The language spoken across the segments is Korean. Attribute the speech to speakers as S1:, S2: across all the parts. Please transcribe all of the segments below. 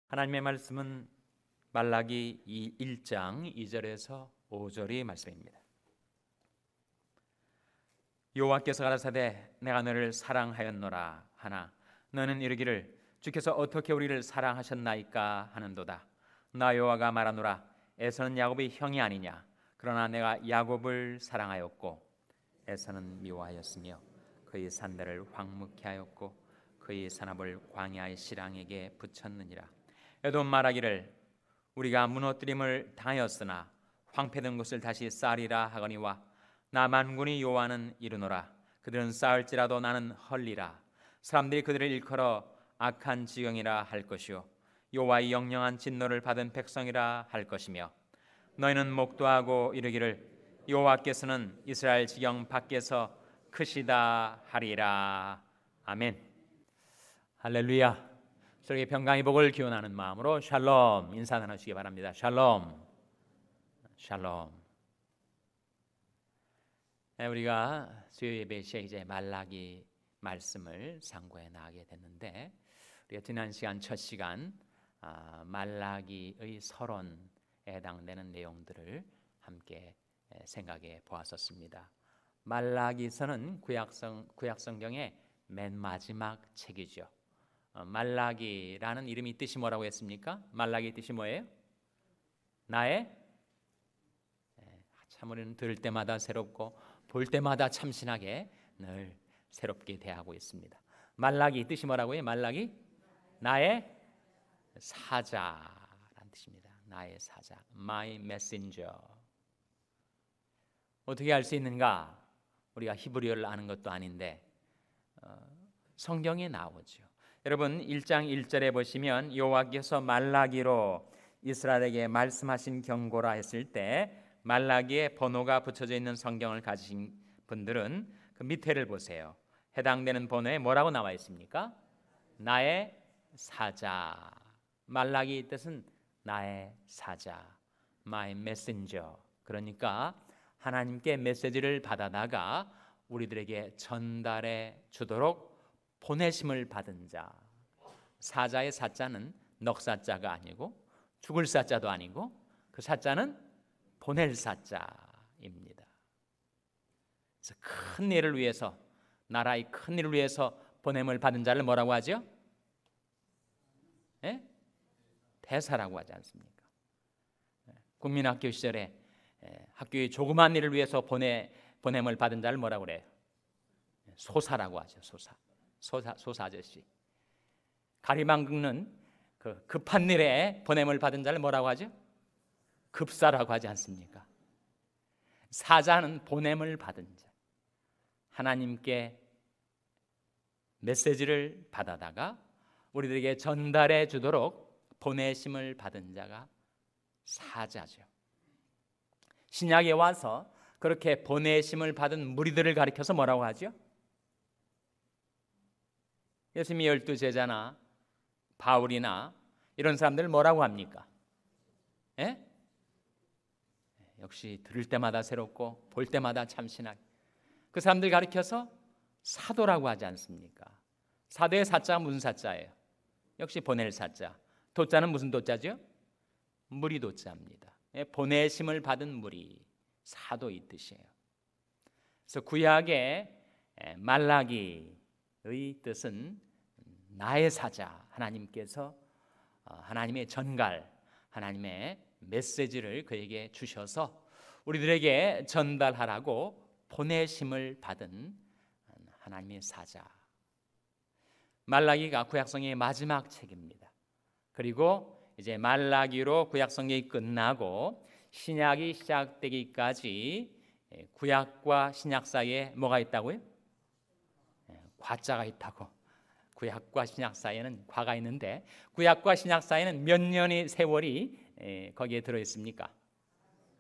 S1: 하나님의 말씀은 말라기 1장 2절에서 5절의 말씀입니다. 여호와께서 가라사대 내가 너를 사랑하였노라 하나 너는 이르기를 주께서 어떻게 우리를 사랑하셨나이까 하는도다. 나 여호와가 말하노라 에서는 야곱의 형이 아니냐. 그러나 내가 야곱을 사랑하였고 에서는 미워하였으며 그의 산들을 황무케 하였고 그의 산업을 광야의 실랑에게 붙였느니라. 에돔 말하기를 우리가 무너뜨림을 당하였으나 황폐된 곳을 다시 쌓으리라 하거니와 나 만군의 여호와는 이르노라. 그들은 쌓을지라도 나는 헐리라. 사람들이 그들을 일컬어 악한 지경이라 할 것이요 여호와의 영영한 진노를 받은 백성이라 할 것이며 너희는 목도하고 이르기를 여호와께서는 이스라엘 지경 밖에서 크시다 하리라. 아멘. 할렐루야. 저에게 평강의 복을 기원하는 마음으로 샬롬 인사 나누시기 바랍니다. 샬롬. 샬롬. 우리가 수요 예배 시에 이제 말라기 말씀을 상고해 나가게 됐는데 우리가 지난 시간 첫 시간 말라기의 서론에 해당되는 내용들을 함께 생각해 보았었습니다. 말라기서는 구약성경의 맨 마지막 책이죠. 말라기라는 이름이 뜻이 뭐라고 했습니까? 말라기 뜻이 뭐예요? 나의 참 우리는 들을 때마다 새롭고 볼 때마다 참신하게 늘 새롭게 대하고 있습니다. 말라기 뜻이 뭐라고요? 말라기 나의 사자라는 뜻입니다. 나의 사자, my messenger. 어떻게 알 수 있는가? 우리가 히브리어를 아는 것도 아닌데 성경에 나오죠. 여러분 1장 1절에 보시면 여호와께서 말라기로 이스라엘에게 말씀하신 경고라 했을 때 말라기에 번호가 붙여져 있는 성경을 가지신 분들은 그 밑에를 보세요. 해당되는 번호에 뭐라고 나와 있습니까? 나의 사자. 말라기 뜻은 나의 사자, my messenger. 그러니까 하나님께 메시지를 받아다가 우리들에게 전달해 주도록 보내심을 받은 자. 사자의 사자는 넉사자가 아니고 죽을 사자도 아니고 그 사자는 보낼 사자입니다. 그래서 큰 일을 위해서, 나라의 큰 일을 위해서 보냄을 받은 자를 뭐라고 하죠? 대사라고 하지 않습니까? 국민학교 시절에 학교의 조그만 일을 위해서 보냄을 받은 자를 뭐라고 그래요? 소사라고 하죠. 소사 아저씨. 가리방 긁는 그 급한 일에 보냄을 받은 자를 뭐라고 하죠? 급사라고 하지 않습니까? 사자는 보냄을 받은 자. 하나님께 메시지를 받아다가 우리들에게 전달해 주도록 보내심을 받은 자가 사자죠. 신약에 와서 그렇게 보내심을 받은 무리들을 가리켜서 뭐라고 하죠? 예수님이 12제자나 바울이나 이런 사람들을 뭐라고 합니까? 역시 들을 때마다 새롭고 볼 때마다 참신하게 그 사람들 가리켜서 사도라고 하지 않습니까? 사도의 사자가 무슨 사자예요? 역시 보낼 사자. 도자는 무슨 도자죠? 무리 도자입니다. 보내심을 받은 무리, 사도 이 뜻이에요. 그래서 구약의 말라기의 뜻은 나의 사자, 하나님께서 하나님의 전갈, 하나님의 메시지를 그에게 주셔서 우리들에게 전달하라고 보내심을 받은 하나님의 사자. 말라기가 구약성경의 마지막 책입니다. 그리고 이제 말라기로 구약성경이 끝나고 신약이 시작되기까지 구약과 신약 사이에 뭐가 있다고요? 과자가 있다고. 구약과 신약 사이에는 과가 있는데 구약과 신약 사이에는 몇 년의 세월이 거기에 들어 있습니까?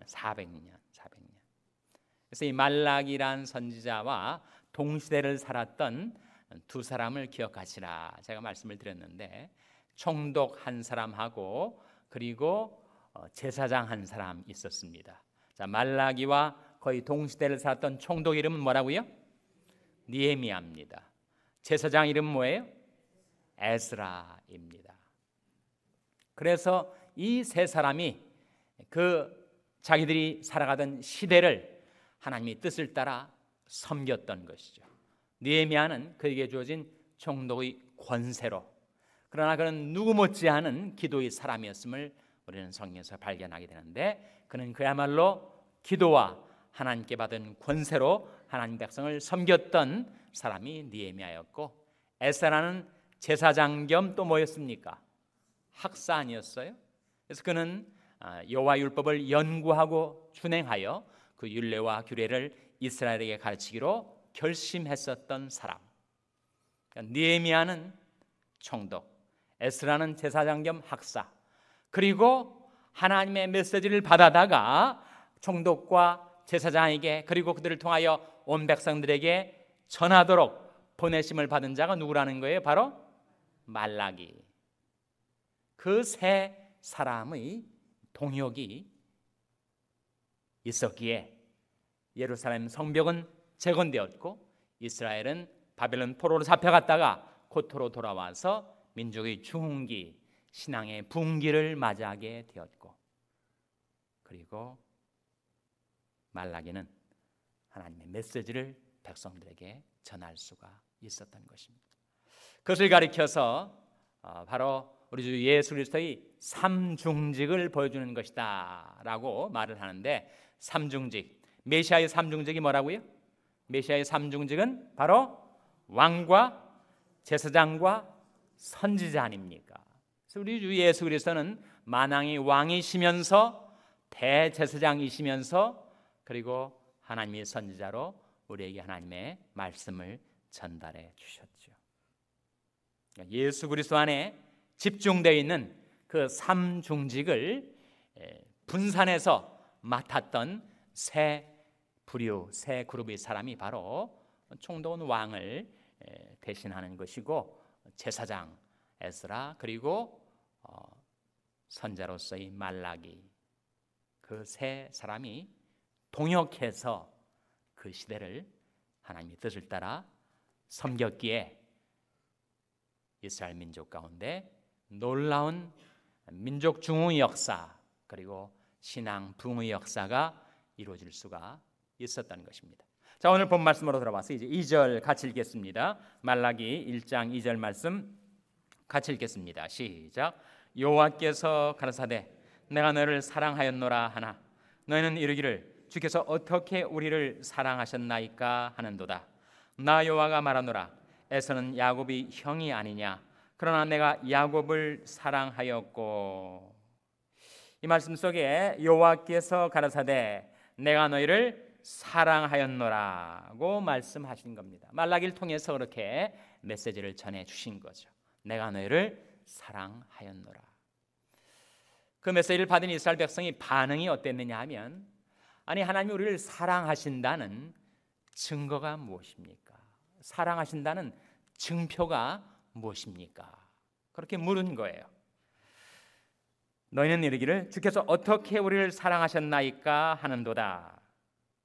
S1: 400년. 그래서 이 말라기란 선지자와 동시대를 살았던 두 사람을 기억하시라 제가 말씀을 드렸는데 총독 한 사람하고 그리고 제사장 한 사람 있었습니다. 자, 말라기와 거의 동시대를 살았던 총독 이름은 뭐라고요? 니에미야입니다. 제사장 이름 뭐예요? 에스라입니다. 그래서 이 세 사람이 그 자기들이 살아가던 시대를 하나님의 뜻을 따라 섬겼던 것이죠. 느헤미야는 그에게 주어진 총독의 권세로, 그러나 그는 누구 못지않은 기도의 사람이었음을 우리는 성경에서 발견하게 되는데, 그는 그야말로 기도와 하나님께 받은 권세로 하나님 백성을 섬겼던 사람이 느헤미야였고, 에스라는 제사장 겸 또 뭐였습니까? 학사 아니었어요? 그래서 그는 여호와 율법을 연구하고 준행하여 그 율례와 규례를 이스라엘에게 가르치기로 결심했었던 사람. 그러니까 느헤미야는 총독, 에스라는 제사장 겸 학사, 그리고 하나님의 메시지를 받아다가 총독과 제사장에게 그리고 그들을 통하여 온 백성들에게 전하도록 보내심을 받은 자가 누구라는 거예요? 바로 말라기. 그 세 사람의 동역이 있었기에 예루살렘 성벽은 재건되었고, 이스라엘은 바벨론 포로로 잡혀갔다가 고토로 돌아와서 민족의 중흥기, 신앙의 부흥기를 맞이하게 되었고, 그리고 말라기는 하나님의 메시지를 백성들에게 전할 수가 있었던 것입니다. 그것을 가리켜서 바로 우리 주 예수 그리스도의 삼중직을 보여주는 것이다 라고 말을 하는데, 삼중직, 메시아의 삼중직이 뭐라고요? 메시아의 삼중직은 바로 왕과 제사장과 선지자 아닙니까? 그래서 우리 주 예수 그리스도는 만왕의 왕이시면서 대제사장이시면서 그리고 하나님의 선지자로 우리에게 하나님의 말씀을 전달해 주셨죠. 예수 그리스도 안에 집중되어 있는 그 삼중직을 분산해서 맡았던 세 부류, 세 그룹의 사람이 바로 총독은 왕을 대신하는 것이고, 제사장 에스라, 그리고 선자로서의 말라기, 그 세 사람이 동역해서 그 시대를 하나님의 뜻을 따라 섬겼기에 이스라엘 민족 가운데 놀라운 민족 중흥의 역사, 그리고 신앙 부흥의 역사가 이루어질 수가 있었다는 것입니다. 자, 오늘 본 말씀으로 들어와서 이제 2절 같이 읽겠습니다. 말라기 1장 2절 말씀 같이 읽겠습니다. 시작. 여호와께서 가라사대 내가 너를 사랑하였노라 하나 너희는 이르기를 주께서 어떻게 우리를 사랑하셨나이까 하는도다. 나 여호와가 말하노라 에서는 야곱이 형이 아니냐 그러나 내가 야곱을 사랑하였고. 이 말씀 속에 여호와께서 가라사대 내가 너희를 사랑하였노라고 말씀하신 겁니다. 말라기를 통해서 그렇게 메시지를 전해 주신 거죠. 내가 너희를 사랑하였노라. 그 메시지를 받은 이스라엘 백성의 반응이 어땠느냐 하면, 아니 하나님이 우리를 사랑하신다는 증거가 무엇입니까? 사랑하신다는 증표가 무엇입니까? 그렇게 물은 거예요. 너희는 이르기를 주께서 어떻게 우리를 사랑하셨나이까 하는도다.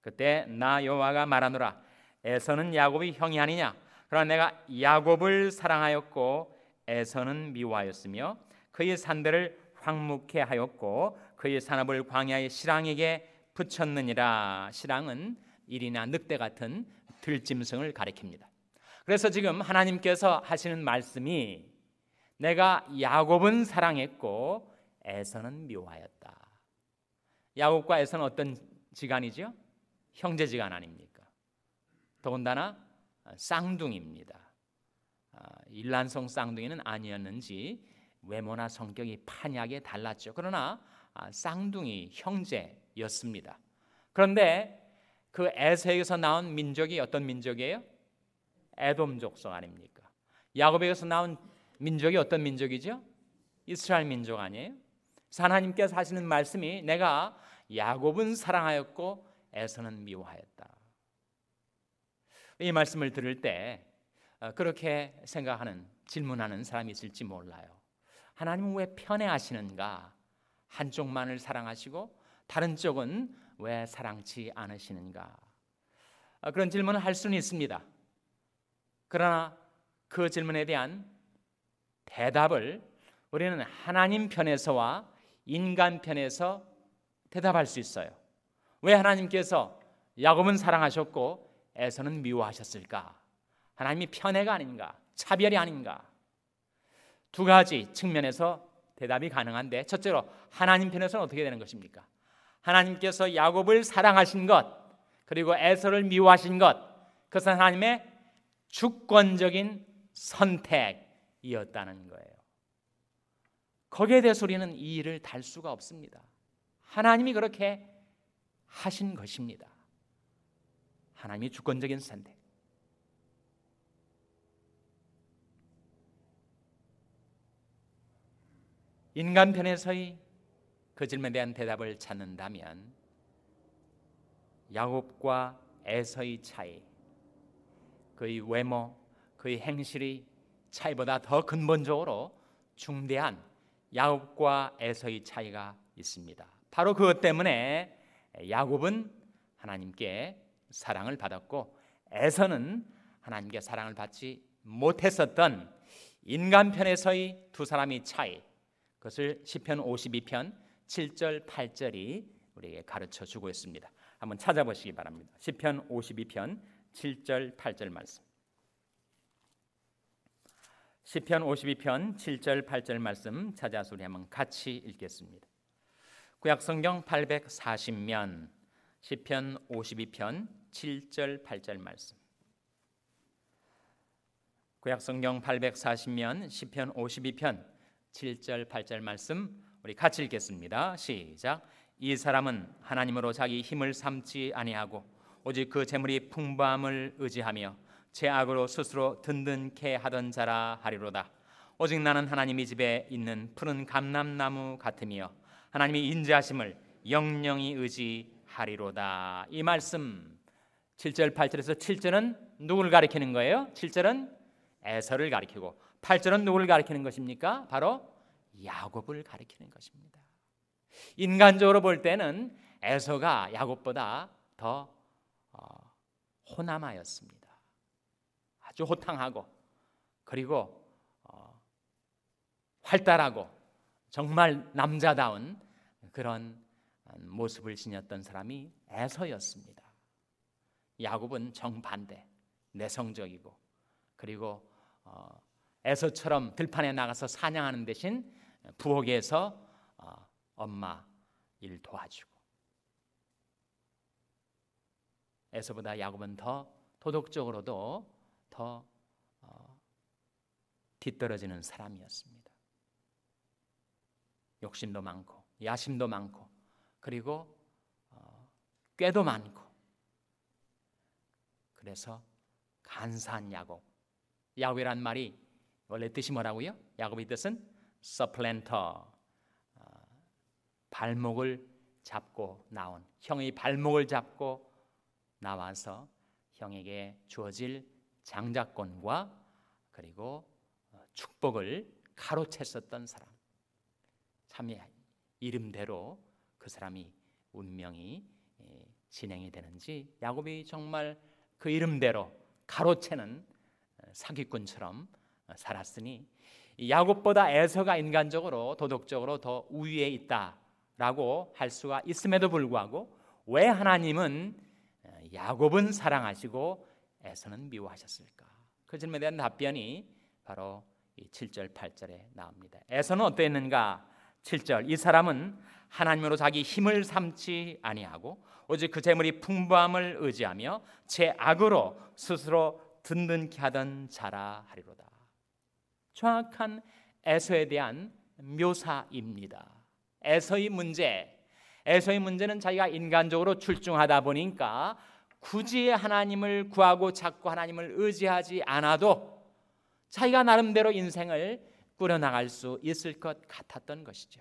S1: 그때 나 여호와가 말하노라 에서는 야곱이 형이 아니냐 그러나 내가 야곱을 사랑하였고 에서는 미워하였으며 그의 산들을 황무케 하였고 그의 산업을 광야의 시랑에게 붙였느니라. 시랑은 일이나 늑대 같은 들짐승을 가리킵니다. 그래서 지금 하나님께서 하시는 말씀이 내가 야곱은 사랑했고 에서는 미워하였다. 야곱과 에서는 어떤 지간이죠? 형제지간 아닙니까? 더군다나 쌍둥이입니다. 일란성 쌍둥이는 아니었는지 외모나 성격이 판이하게 달랐죠. 그러나 쌍둥이 형제였습니다. 그런데 그 에서에게서 나온 민족이 어떤 민족이에요? 에돔 족속 아닙니까? 야곱에게서 나온 민족이 어떤 민족이죠? 이스라엘 민족 아니에요? 그래서 하나님께서 하시는 말씀이 내가 야곱은 사랑하였고 에서는 미워하였다. 이 말씀을 들을 때 그렇게 생각하는, 질문하는 사람이 있을지 몰라요. 하나님은 왜 편애하시는가? 한쪽만을 사랑하시고 다른 쪽은 왜 사랑치 않으시는가? 그런 질문을 할 수는 있습니다. 그러나 그 질문에 대한 대답을 우리는 하나님 편에서와 인간 편에서 대답할 수 있어요. 왜 하나님께서 야곱은 사랑하셨고 에서는 미워하셨을까? 하나님이 편애가 아닌가? 차별이 아닌가? 두 가지 측면에서 대답이 가능한데, 첫째로 하나님 편에서는 어떻게 되는 것입니까? 하나님께서 야곱을 사랑하신 것, 그리고 에서를 미워하신 것, 그것은 하나님의 주권적인 선택이었다는 거예요. 거기에 대해서 우리는 이의를 달 수가 없습니다. 하나님이 그렇게 하신 것입니다. 하나님이 주권적인 선택. 인간 편에서의 그 질문에 대한 대답을 찾는다면 야곱과 에서의 차이, 그의 외모, 그의 행실의 차이보다 더 근본적으로 중대한 야곱과 에서의 차이가 있습니다. 바로 그것 때문에 야곱은 하나님께 사랑을 받았고 에서는 하나님께 사랑을 받지 못했었던 인간 편에서의 두 사람의 차이, 그것을 시편 52편 7절 8절이 우리에게 가르쳐 주고 있습니다. 한번 찾아보시기 바랍니다. 시편 52편 7절 8절 말씀. 시편 52편 7절 8절 말씀 찾아서 우리 한번 같이 읽겠습니다. 구약성경 840면 시편 52편 7절 8절 말씀. 구약성경 840면 시편 52편 7절 8절 말씀 우리 같이 읽겠습니다. 시작. 이 사람은 하나님으로 자기 힘을 삼지 아니하고 오직 그 재물이 풍부함을 의지하며 제 악으로 스스로 든든케 하던 자라 하리로다. 오직 나는 하나님의 집에 있는 푸른 감람나무 같으며 하나님의 인자하심을 영영히 의지하리로다. 이 말씀 7절 8절에서 7절은 누구를 가리키는 거예요? 7절은 에서를 가리키고 8절은 누구를 가리키는 것입니까? 바로 야곱을 가리키는 것입니다. 인간적으로 볼 때는 에서가 야곱보다 더 호남하였습니다. 아주 호탕하고 그리고 활달하고 정말 남자다운 그런 모습을 지녔던 사람이 에서였습니다. 야곱은 정반대, 내성적이고 그리고 에서처럼 들판에 나가서 사냥하는 대신 부엌에서 엄마 일 도와주고, 에서보다 야곱은 더 도덕적으로도 더 뒤떨어지는 사람이었습니다. 욕심도 많고 야심도 많고 그리고 꾀도 많고, 그래서 간사한 야곱. 야곱이란 말이 원래 뜻이 뭐라고요? 야곱의 뜻은 서플랜터, 발목을 잡고 나온, 형의 발목을 잡고 나와서 형에게 주어질 장자권과 그리고 축복을 가로챘었던 사람. 참 이름대로 그 사람이 운명이 진행이 되는지 야곱이 정말 그 이름대로 가로채는 사기꾼처럼 살았으니 야곱보다 에서가 인간적으로 도덕적으로 더 우위에 있다라고 할 수가 있음에도 불구하고 왜 하나님은 야곱은 사랑하시고 에서는 미워하셨을까? 그 질문에 대한 답변이 바로 이 7절 8절에 나옵니다. 에서는 어떠했는가? 7절. 이 사람은 하나님으로 자기 힘을 삼지 아니하고 오직 그 재물이 풍부함을 의지하며 제 악으로 스스로 든든케 하던 자라 하리로다. 정확한 에서에 대한 묘사입니다. 에서의 문제는 자기가 인간적으로 출중하다 보니까 굳이 하나님을 구하고 찾고 하나님을 의지하지 않아도 자기가 나름대로 인생을 꾸려나갈 수 있을 것 같았던 것이죠.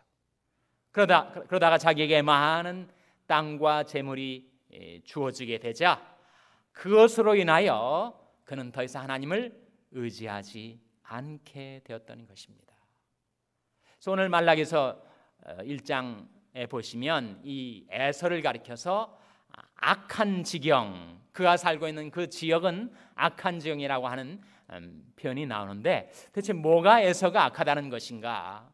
S1: 그러다가 자기에게 많은 땅과 재물이 주어지게 되자 그것으로 인하여 그는 더 이상 하나님을 의지하지 않게 되었던 것입니다. 그래서 오늘 말라기서 1장에 보시면 이 에서를 가리켜서 악한 지경, 그가 살고 있는 그 지역은 악한 지경이라고 하는 표현이 나오는데 대체 뭐가 에서가 악하다는 것인가?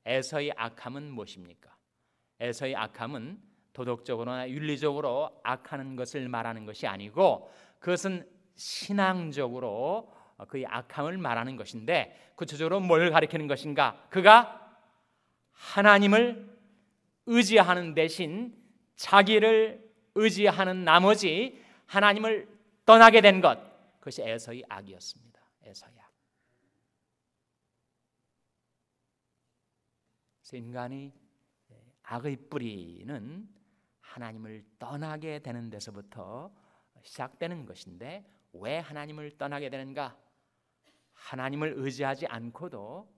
S1: 에서의 악함은 무엇입니까? 에서의 악함은 도덕적으로나 윤리적으로 악하는 것을 말하는 것이 아니고 그것은 신앙적으로 그의 악함을 말하는 것인데 구체적으로 뭘 가리키는 것인가? 그가 하나님을 의지하는 대신 자기를 의지하는 나머지 하나님을 떠나게 된 것, 그것이 에서의 악이었습니다. 에서의 악. 그래서 인간이 악의 뿌리는 하나님을 떠나게 되는 데서부터 시작되는 것인데 왜 하나님을 떠나게 되는가? 하나님을 의지하지 않고도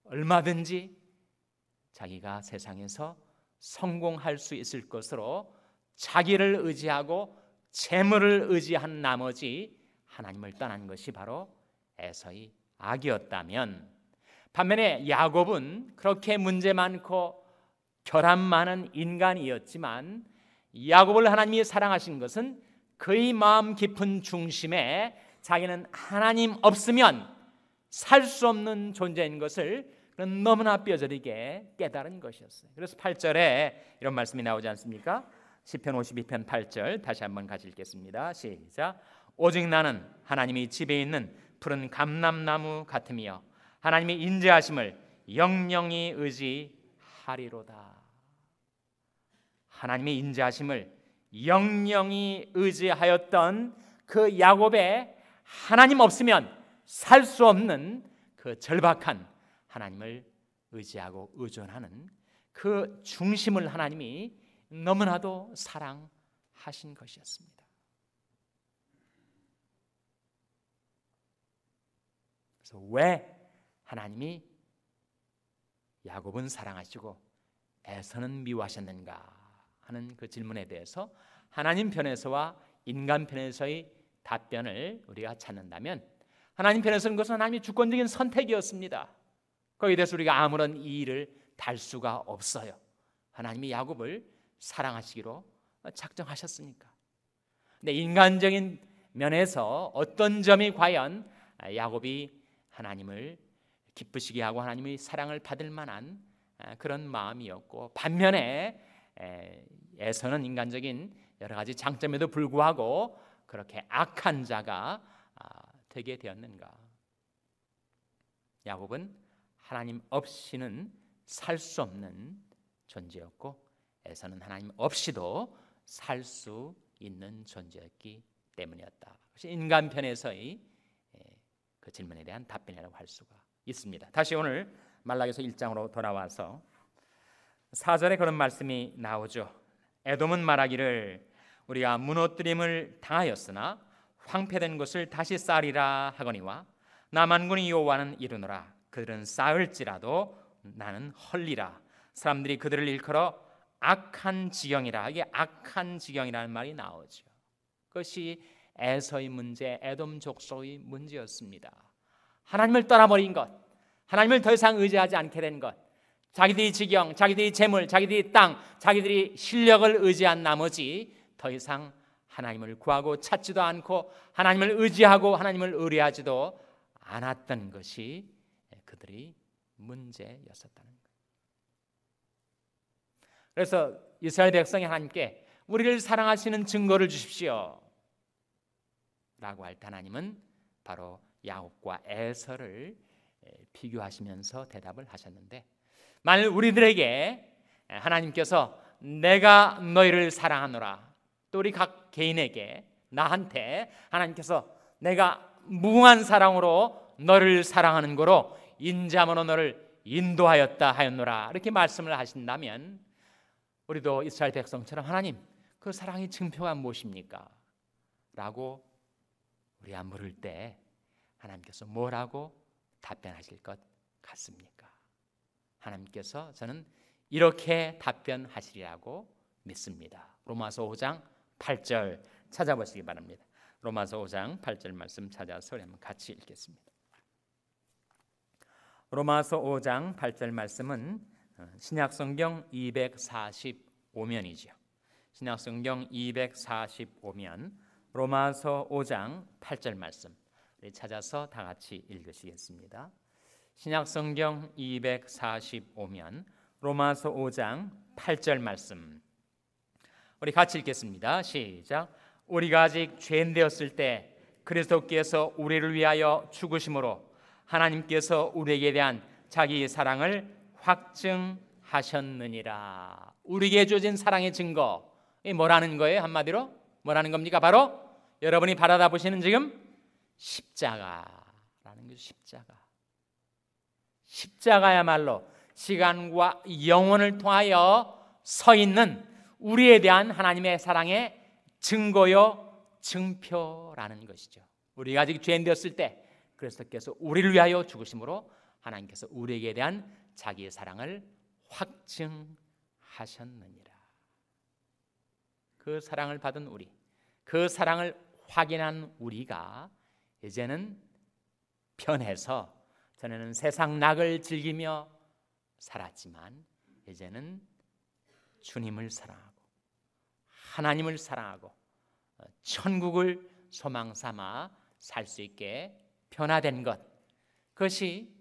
S1: 얼마든지 자기가 세상에서 성공할 수 있을 것으로 자기를 의지하고 재물을 의지한 나머지 하나님을 떠난 것이 바로 에서의 악이었다면, 반면에 야곱은 그렇게 문제 많고 결함 많은 인간이었지만 야곱을 하나님이 사랑하신 것은 그의 마음 깊은 중심에 자기는 하나님 없으면 살 수 없는 존재인 것을 너무나 뼈저리게 깨달은 것이었어요. 그래서 8절에 이런 말씀이 나오지 않습니까? 시편 52편 8절 다시 한번 같이 읽겠습니다. 시작. 오직 나는 하나님이 집에 있는 푸른 감람나무 같으며 하나님의 인자하심을 영영히 의지하리로다. 하나님의 인자하심을 영영히 의지하였던 그 야곱의 하나님 없으면 살 수 없는 그 절박한 하나님을 의지하고 의존하는 그 중심을 하나님이 너무나도 사랑하신 것이었습니다. 그래서 왜 하나님이 야곱은 사랑하시고 에서는 미워하셨는가 하는 그 질문에 대해서 하나님 편에서와 인간 편에서의 답변을 우리가 찾는다면, 하나님 편에서는 그것은 하나님의 주권적인 선택이었습니다. 거기에 대해서 우리가 아무런 이의를 달 수가 없어요. 하나님이 야곱을 사랑하시기로 작정하셨으니까. 근데 인간적인 면에서 어떤 점이 과연 야곱이 하나님을 기쁘시게 하고 하나님의 사랑을 받을 만한 그런 마음이었고, 반면에 에서는 인간적인 여러 가지 장점에도 불구하고 그렇게 악한 자가 되게 되었는가? 야곱은 하나님 없이는 살 수 없는 존재였고 에서는 하나님 없이도 살 수 있는 존재였기 때문이었다. 그것이 인간 편에서의 그 질문에 대한 답변이라고 할 수가 있습니다. 다시 오늘 말라기서 1장으로 돌아와서 4절에 그런 말씀이 나오죠. 에돔은 말하기를 우리가 무너뜨림을 당하였으나 황폐된 것을 다시 쌓으리라 하거니와 나 만군의 여호와는 이르노라. 그들은 쌓을지라도 나는 헐리라. 사람들이 그들을 일컬어 악한 지경이라. 이게 악한 지경이라는 말이 나오죠. 그것이 에서의 문제, 에돔 족속의 문제였습니다. 하나님을 떠나버린 것, 하나님을 더 이상 의지하지 않게 된 것, 자기들이 지경, 자기들이 재물, 자기들이 땅, 자기들이 실력을 의지한 나머지 더 이상 하나님을 구하고 찾지도 않고 하나님을 의지하고 하나님을 의뢰하지도 않았던 것이 그들의 문제였었다는 거예요. 그래서 이스라엘 백성이 하나님께 우리를 사랑하시는 증거를 주십시오 라고 할 때 하나님은 바로 야곱과 에서를 비교하시면서 대답을 하셨는데, 만일 우리들에게 하나님께서 내가 너희를 사랑하노라, 또 우리 각 개인에게 나한테 하나님께서 내가 무궁한 사랑으로 너를 사랑하는 거로 인자함으로 너를 인도하였다 하였노라 이렇게 말씀을 하신다면, 우리도 이스라엘 백성처럼 하나님 그 사랑의 증표가 무엇입니까? 라고 우리가 물을 때 하나님께서 뭐라고 답변하실 것 같습니까? 하나님께서 저는 이렇게 답변하시리라고 믿습니다. 로마서 5장 8절 찾아보시기 바랍니다. 로마서 5장 8절 말씀 찾아서 우리 한번 같이 읽겠습니다. 로마서 5장 8절 말씀은 신약성경 245면이죠. 신약성경 245면 로마서 5장 8절 말씀 우리 찾아서 다 같이 읽으시겠습니다. 신약성경 245면 로마서 5장 8절 말씀 우리 같이 읽겠습니다. 시작. 우리가 아직 죄인 되었을 때 그리스도께서 우리를 위하여 죽으심으로 하나님께서 우리에게 대한 자기 사랑을 확증하셨느니라. 우리에게 주어진 사랑의 증거, 이 뭐라는 거예요? 한마디로 뭐라는 겁니까? 바로 여러분이 바라다 보시는 지금 십자가라는 거죠. 십자가야말로 시간과 영원을 통하여 서 있는 우리에 대한 하나님의 사랑의 증거요 증표라는 것이죠. 우리가 아직 죄인 되었을 때 그리스도께서 우리를 위하여 죽으심으로 하나님께서 우리에게 대한 자기의 사랑을 확증하셨느니라. 그 사랑을 받은 우리, 그 사랑을 확인한 우리가 이제는 변해서 전에는 세상 낙을 즐기며 살았지만 이제는 주님을 사랑하고 하나님을 사랑하고 천국을 소망 삼아 살 수 있게 변화된 것, 그것이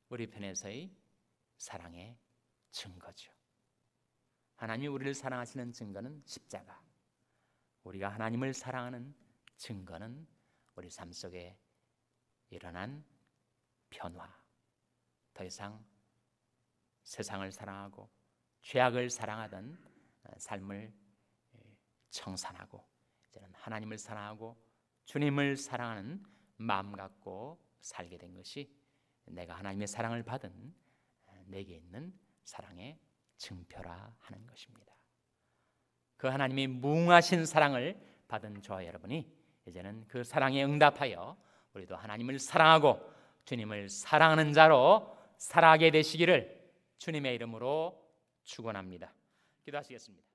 S1: 우리 편에서의 사랑의 증거죠. 하나님이 우리를 사랑하시는 증거는 십자가, 우리가 하나님을 사랑하는 증거는 우리 삶 속에 일어난 변화. 더 이상 세상을 사랑하고 죄악을 사랑하던 삶을 청산하고 이제는 하나님을 사랑하고 주님을 사랑하는 마음 갖고 살게 된 것이 내가 하나님의 사랑을 받은 내게 있는 사랑의 증표라 하는 것입니다. 그 하나님의 무궁하신 사랑을 받은 저와 여러분이 이제는 그 사랑에 응답하여 우리도 하나님을 사랑하고 주님을 사랑하는 자로 살아가게 되시기를 주님의 이름으로 축원합니다. 기도하시겠습니다.